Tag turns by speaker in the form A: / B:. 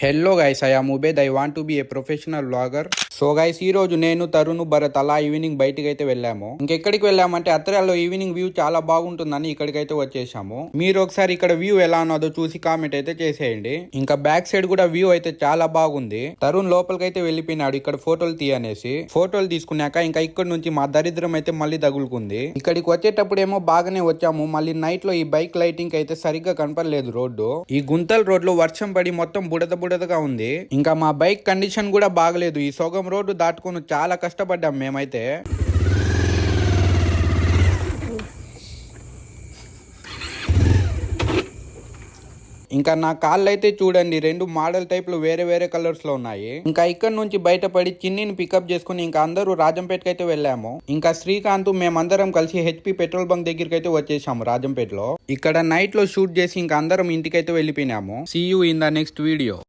A: Hello guys, I am Ubed. I want to be a professional vlogger. So guys, ఈ రోజు నేను, తరుణ్, భరత్ అలా evening బయటకు అయితే వెళ్ళాము. ఇంకెక్కడికి వెళ్ళామంటే అత్రాల్లో ఈవినింగ్ వ్యూ చాలా బాగుంటుందని ఇక్కడికైతే వచ్చేసాము. మీరు ఒకసారి ఇక్కడ వ్యూ ఎలా ఉన్నదో చూసి కామెంట్ అయితే చేసేయండి. ఇంకా బ్యాక్ సైడ్ కూడా వ్యూ అయితే చాలా బాగుంది. తరుణ్ లోపలికైతే వెళ్ళిపోయినాడు ఇక్కడ ఫోటోలు తీయనేసి. ఫోటోలు తీసుకున్నాక ఇంకా ఇక్కడ నుంచి మా దరిద్రం అయితే మళ్ళీ తగులుకుంది. ఇక్కడికి వచ్చేటప్పుడేమో బాగానే వచ్చాము. మళ్ళీ నైట్ లో ఈ బైక్ లైటింగ్ అయితే సరిగ్గా కనపడలేదు రోడ్డు. ఈ గుంతల్ రోడ్ లో వర్షం పడి మొత్తం బుడదగా ఉంది. ఇంకా మా బైక్ కండిషన్ కూడా బాగలేదు. ఈ సొగం రోడ్డు దాటుకుని చాలా కష్టపడ్డాం మేమైతే. ఇంకా నా కాళ్ళు అయితే చూడండి, రెండు మోడల్ టైప్లు వేరే కలర్స్ లో ఉన్నాయి. ఇంకా ఇక్కడ నుంచి బయటపడి చిన్నిని పికప్ చేసుకుని ఇంకా అందరూ రాజంపేటకి అయితే వెళ్ళాము. ఇంకా శ్రీకాంత్ మేమందరం కలిసి హెచ్పి పెట్రోల్ బంక్ దగ్గరికి అయితే వచ్చేసాము రాజంపేటలో. ఇక్కడ నైట్ లో షూట్ చేసి ఇంకా అందరం ఇంటికైతే వెళ్ళిపోయినాము. See you in the next video.